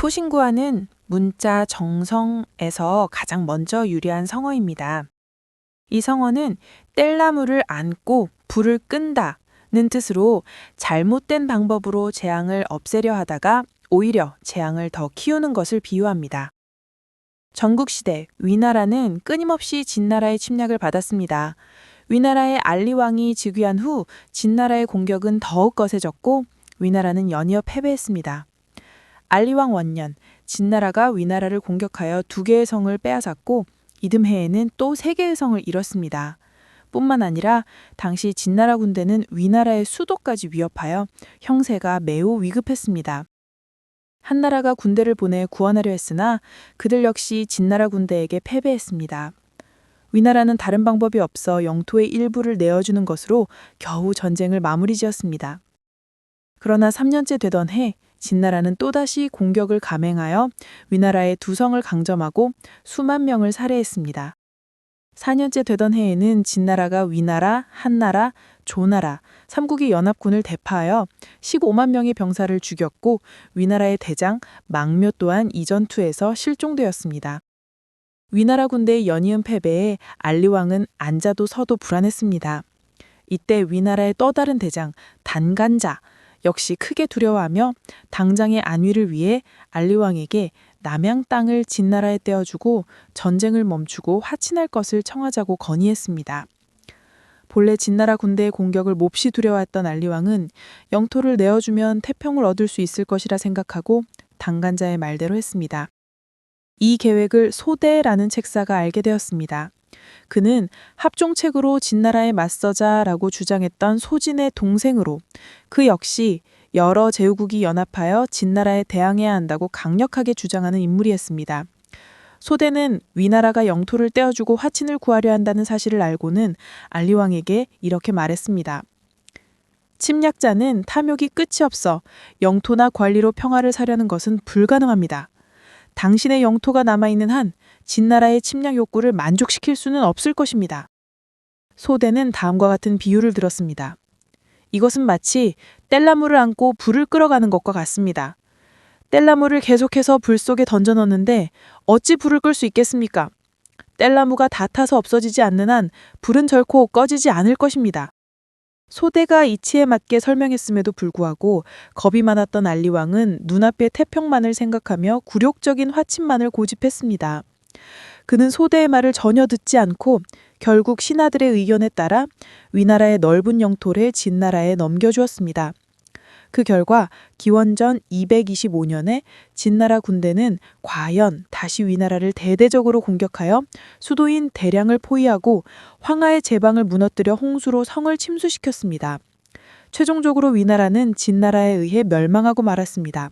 푸신구아는 문자 정성에서 가장 먼저 유래한 성어입니다. 이 성어는 뗄나무를 안고 불을 끈다는 뜻으로 잘못된 방법으로 재앙을 없애려 하다가 오히려 재앙을 더 키우는 것을 비유합니다. 전국시대 위나라는 끊임없이 진나라의 침략을 받았습니다. 위나라의 알리왕이 즉위한 후 진나라의 공격은 더욱 거세졌고 위나라는 연이어 패배했습니다. 알리왕 원년, 진나라가 위나라를 공격하여 2개의 성을 빼앗았고 이듬해에는 또 3개의 성을 잃었습니다. 뿐만 아니라 당시 진나라 군대는 위나라의 수도까지 위협하여 형세가 매우 위급했습니다. 한나라가 군대를 보내 구원하려 했으나 그들 역시 진나라 군대에게 패배했습니다. 위나라는 다른 방법이 없어 영토의 일부를 내어주는 것으로 겨우 전쟁을 마무리 지었습니다. 그러나 3년째 되던 해 진나라는 또다시 공격을 감행하여 위나라의 2성을 강점하고 수만 명을 살해했습니다. 4년째 되던 해에는 진나라가 위나라, 한나라, 조나라 3국의 연합군을 대파하여 15만 명의 병사를 죽였고 위나라의 대장 망묘 또한 이 전투에서 실종되었습니다. 위나라 군대의 연이은 패배에 알리왕은 앉아도 서도 불안했습니다. 이때 위나라의 또 다른 대장 단간자 역시 크게 두려워하며 당장의 안위를 위해 알리왕에게 남양 땅을 진나라에 떼어주고 전쟁을 멈추고 화친할 것을 청하자고 건의했습니다. 본래 진나라 군대의 공격을 몹시 두려워했던 알리왕은 영토를 내어주면 태평을 얻을 수 있을 것이라 생각하고 당간자의 말대로 했습니다. 이 계획을 소대라는 책사가 알게 되었습니다. 그는 합종책으로 진나라에 맞서자라고 주장했던 소진의 동생으로 그 역시 여러 제후국이 연합하여 진나라에 대항해야 한다고 강력하게 주장하는 인물이었습니다. 소대는 위나라가 영토를 떼어주고 화친을 구하려 한다는 사실을 알고는 알리왕에게 이렇게 말했습니다. 침략자는 탐욕이 끝이 없어 영토나 관리로 평화를 사려는 것은 불가능합니다. 당신의 영토가 남아있는 한 진나라의 침략 욕구를 만족시킬 수는 없을 것입니다. 소대는 다음과 같은 비유를 들었습니다. 이것은 마치 뗄나무를 안고 불을 끌어가는 것과 같습니다. 뗄나무를 계속해서 불 속에 던져 넣는데 어찌 불을 끌 수 있겠습니까? 뗄나무가 다 타서 없어지지 않는 한 불은 결코 꺼지지 않을 것입니다. 소대가 이치에 맞게 설명했음에도 불구하고 겁이 많았던 알리왕은 눈앞의 태평만을 생각하며 굴욕적인 화친만을 고집했습니다. 그는 소대의 말을 전혀 듣지 않고 결국 신하들의 의견에 따라 위나라의 넓은 영토를 진나라에 넘겨주었습니다. 그 결과 기원전 225년에 진나라 군대는 과연 다시 위나라를 대대적으로 공격하여 수도인 대량을 포위하고 황하의 제방을 무너뜨려 홍수로 성을 침수시켰습니다. 최종적으로 위나라는 진나라에 의해 멸망하고 말았습니다.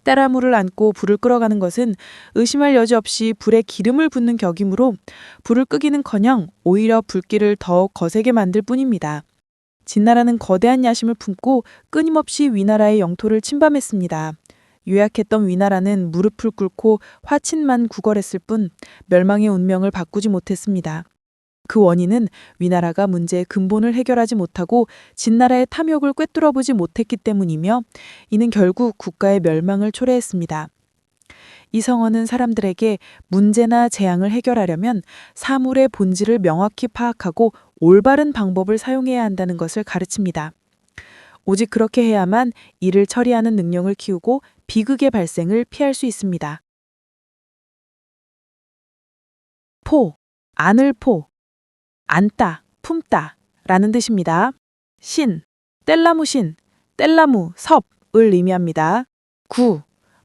떼나무를 안고 불을 끌어가는 것은 의심할 여지 없이 불에 기름을 붓는 격이므로 불을 끄기는커녕 오히려 불길을 더욱 거세게 만들 뿐입니다. 진나라는 거대한 야심을 품고 끊임없이 위나라의 영토를 침범했습니다. 유약했던 위나라는 무릎을 꿇고 화친만 구걸했을 뿐 멸망의 운명을 바꾸지 못했습니다. 그 원인은 위나라가 문제의 근본을 해결하지 못하고 진나라의 탐욕을 꿰뚫어보지 못했기 때문이며 이는 결국 국가의 멸망을 초래했습니다. 이 성어는 사람들에게 문제나 재앙을 해결하려면 사물의 본질을 명확히 파악하고 올바른 방법을 사용해야 한다는 것을 가르칩니다. 오직 그렇게 해야만 이를 처리하는 능력을 키우고 비극의 발생을 피할 수 있습니다. 포, 안을 포, 안다, 품다 라는 뜻입니다. 신, 뗄나무 신, 뗄나무, 섭을 의미합니다.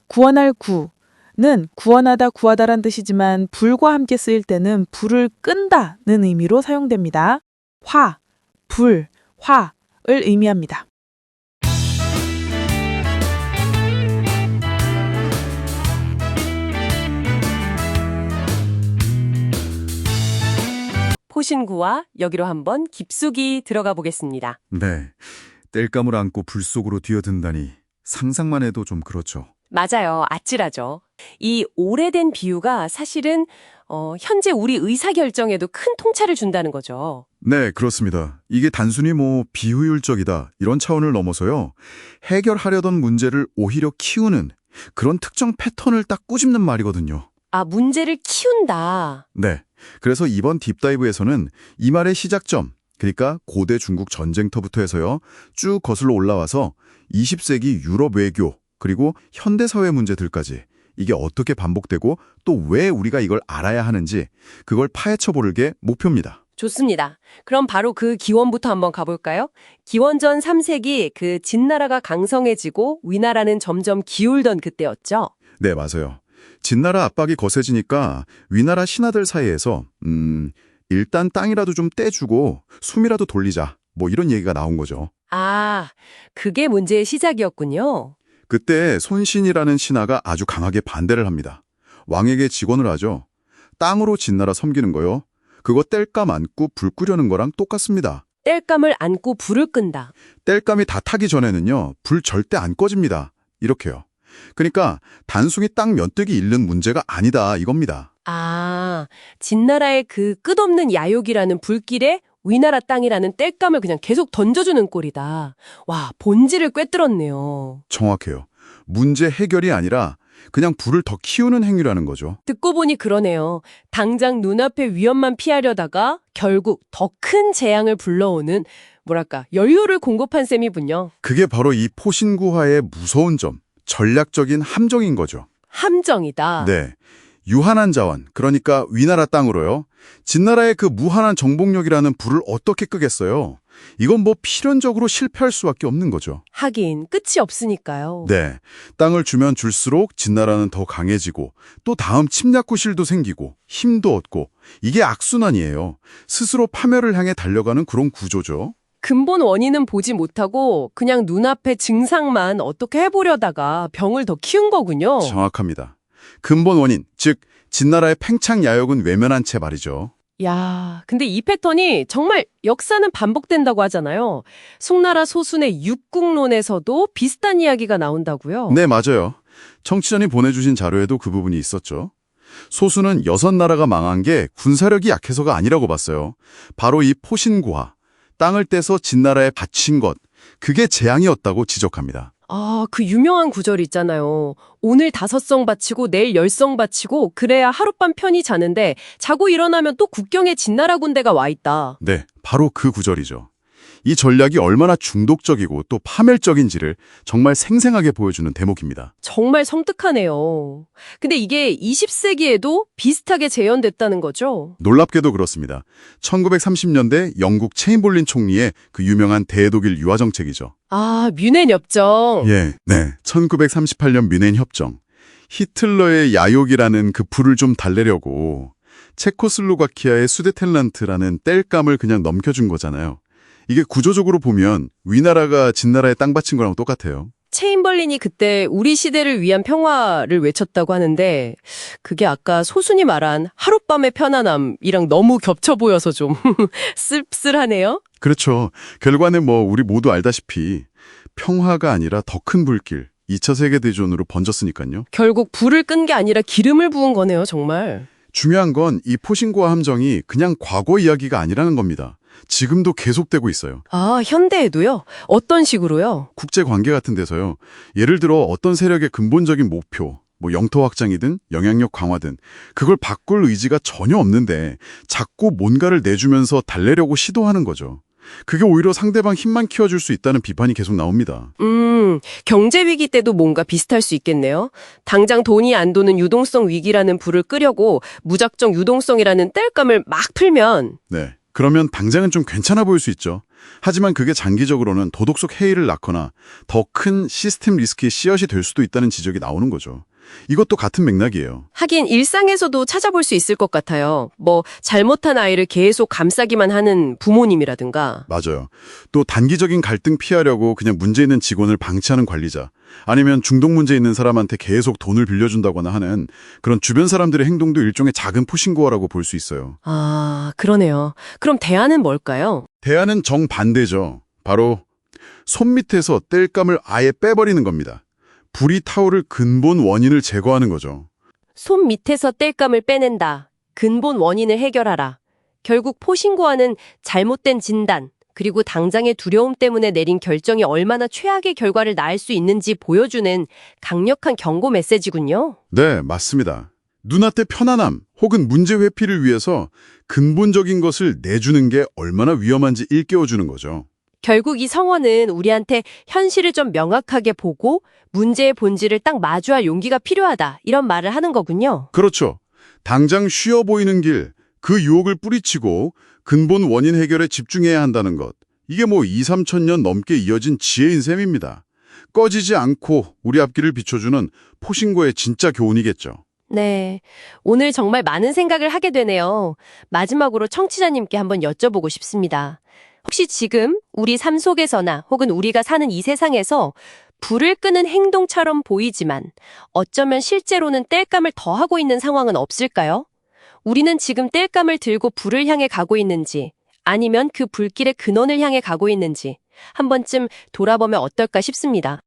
구원할 구는 구원하다, 구하다란 뜻이지만 불과 함께 쓰일 때는 불을 끈다는 의미로 사용됩니다. 화, 불, 화를 의미합니다. 포신구와 여기로 한번 깊숙이 들어가 보겠습니다. 네, 땔감을 안고 불 속으로 뛰어든다니 상상만 해도 좀 그렇죠. 맞아요. 아찔하죠. 이 오래된 비유가 사실은 현재 우리 의사결정에도 큰 통찰을 준다는 거죠. 네, 그렇습니다. 이게 단순히 비효율적이다 이런 차원을 넘어서요. 해결하려던 문제를 오히려 키우는 그런 특정 패턴을 딱 꾸짖는 말이거든요. 아, 문제를 키운다. 네. 그래서 이번 딥다이브에서는 이 말의 시작점, 그러니까 고대 중국 전쟁터부터 해서요, 쭉 거슬러 올라와서 20세기 유럽 외교, 그리고 현대사회 문제들까지 이게 어떻게 반복되고 또 왜 우리가 이걸 알아야 하는지 그걸 파헤쳐 보는 게 목표입니다. 좋습니다. 그럼 바로 그 기원부터 한번 가볼까요? 기원전 3세기 그 진나라가 강성해지고 위나라는 점점 기울던 그때였죠. 네, 맞아요. 진나라 압박이 거세지니까 위나라 신하들 사이에서 일단 땅이라도 좀 떼주고 숨이라도 돌리자, 뭐 이런 얘기가 나온 거죠. 아, 그게 문제의 시작이었군요. 그때 손신이라는 신하가 아주 강하게 반대를 합니다. 왕에게 직언을 하죠. 땅으로 진나라 섬기는 거요. 그거 땔감 안고 불 끄려는 거랑 똑같습니다. 땔감을 안고 불을 끈다. 땔감이 다 타기 전에는요, 불 절대 안 꺼집니다. 이렇게요. 그러니까 단순히 땅 면뜨기 잃는 문제가 아니다 이겁니다. 아, 진나라의 그 끝없는 야욕이라는 불길에 위나라 땅이라는 땔감을 그냥 계속 던져주는 꼴이다. 와, 본질을 꿰뚫었네요. 정확해요. 문제 해결이 아니라 그냥 불을 더 키우는 행위라는 거죠. 듣고 보니 그러네요. 당장 눈앞의 위험만 피하려다가 결국 더 큰 재앙을 불러오는 뭐랄까 연료를 공급한 셈이군요. 그게 바로 이 포신구화의 무서운 점, 전략적인 함정인 거죠. 함정이다. 네. 유한한 자원, 그러니까 위나라 땅으로요. 진나라의 그 무한한 정복력이라는 불을 어떻게 끄겠어요? 이건 뭐 필연적으로 실패할 수밖에 없는 거죠. 하긴 끝이 없으니까요. 네. 땅을 주면 줄수록 진나라는 더 강해지고 또 다음 침략 구실도 생기고 힘도 얻고 이게 악순환이에요. 스스로 파멸을 향해 달려가는 그런 구조죠. 근본 원인은 보지 못하고 그냥 눈앞의 증상만 어떻게 해보려다가 병을 더 키운 거군요. 정확합니다. 근본 원인, 즉 진나라의 팽창 야욕은 외면한 채 말이죠. 야, 근데 이 패턴이 정말 역사는 반복된다고 하잖아요. 송나라 소순의 육국론에서도 비슷한 이야기가 나온다고요. 네, 맞아요. 청취자님 보내주신 자료에도 그 부분이 있었죠. 소수는 6나라가 망한 게 군사력이 약해서가 아니라고 봤어요. 바로 이 포신구화, 땅을 떼서 진나라에 바친 것, 그게 재앙이었다고 지적합니다. 아, 그 유명한 구절 있잖아요. 오늘 5성 바치고 내일 10성 바치고 그래야 하룻밤 편히 자는데 자고 일어나면 또 국경에 진나라 군대가 와 있다. 네, 바로 그 구절이죠. 이 전략이 얼마나 중독적이고 또 파멸적인지를 정말 생생하게 보여주는 대목입니다. 정말 섬뜩하네요. 근데 이게 20세기에도 비슷하게 재현됐다는 거죠? 놀랍게도 그렇습니다. 1930년대 영국 체인볼린 총리의 그 유명한 대독일 유화 정책이죠. 아, 뮌헨 협정. 네. 1938년 뮌헨 협정. 히틀러의 야욕이라는 그 불을 좀 달래려고 체코슬로바키아의 수데텐란트라는 땔감을 그냥 넘겨준 거잖아요. 이게 구조적으로 보면 위나라가 진나라에 땅 바친 거랑 똑같아요. 체인벌린이 그때 우리 시대를 위한 평화를 외쳤다고 하는데 그게 아까 소순이 말한 하룻밤의 편안함이랑 너무 겹쳐 보여서 좀 씁쓸하네요. 그렇죠. 결과는 뭐 우리 모두 알다시피 평화가 아니라 더 큰 불길, 2차 세계대전으로 번졌으니까요. 결국 불을 끈 게 아니라 기름을 부은 거네요, 정말. 중요한 건 이 포신구화 함정이 그냥 과거 이야기가 아니라는 겁니다. 지금도 계속되고 있어요. 아, 현대에도요? 어떤 식으로요? 국제관계 같은 데서요. 예를 들어 어떤 세력의 근본적인 목표, 뭐 영토 확장이든 영향력 강화든 그걸 바꿀 의지가 전혀 없는데 자꾸 뭔가를 내주면서 달래려고 시도하는 거죠. 그게 오히려 상대방 힘만 키워줄 수 있다는 비판이 계속 나옵니다. 경제 위기 때도 뭔가 비슷할 수 있겠네요. 당장 돈이 안 도는 유동성 위기라는 불을 끄려고 무작정 유동성이라는 땔감을 막 풀면 네. 그러면 당장은 좀 괜찮아 보일 수 있죠. 하지만 그게 장기적으로는 도덕 속 해이를 낳거나 더 큰 시스템 리스크의 씨앗이 될 수도 있다는 지적이 나오는 거죠. 이것도 같은 맥락이에요. 하긴 일상에서도 찾아볼 수 있을 것 같아요. 뭐 잘못한 아이를 계속 감싸기만 하는 부모님이라든가. 맞아요. 또 단기적인 갈등 피하려고 그냥 문제 있는 직원을 방치하는 관리자, 아니면 중독 문제 있는 사람한테 계속 돈을 빌려준다거나 하는 그런 주변 사람들의 행동도 일종의 작은 포신고어라고 볼 수 있어요. 아, 그러네요. 그럼 대안은 뭘까요? 대안은 정반대죠. 바로 손 밑에서 땔감을 아예 빼버리는 겁니다. 불이 타오를 근본 원인을 제거하는 거죠. 손 밑에서 땔감을 빼낸다. 근본 원인을 해결하라. 결국 포신고하는 잘못된 진단, 그리고 당장의 두려움 때문에 내린 결정이 얼마나 최악의 결과를 낳을 수 있는지 보여주는 강력한 경고 메시지군요. 네, 맞습니다. 눈앞의 편안함 혹은 문제 회피를 위해서 근본적인 것을 내주는 게 얼마나 위험한지 일깨워주는 거죠. 결국 이 성어는 우리한테 현실을 좀 명확하게 보고 문제의 본질을 딱 마주할 용기가 필요하다, 이런 말을 하는 거군요. 그렇죠. 당장 쉬워 보이는 길, 그 유혹을 뿌리치고 근본 원인 해결에 집중해야 한다는 것. 이게 2, 3천 년 넘게 이어진 지혜인 셈입니다. 꺼지지 않고 우리 앞길을 비춰주는 포신고의 진짜 교훈이겠죠. 네, 오늘 정말 많은 생각을 하게 되네요. 마지막으로 청취자님께 한번 여쭤보고 싶습니다. 혹시 지금 우리 삶 속에서나 혹은 우리가 사는 이 세상에서 불을 끄는 행동처럼 보이지만 어쩌면 실제로는 땔감을 더하고 있는 상황은 없을까요? 우리는 지금 땔감을 들고 불을 향해 가고 있는지, 아니면 그 불길의 근원을 향해 가고 있는지 한 번쯤 돌아보면 어떨까 싶습니다.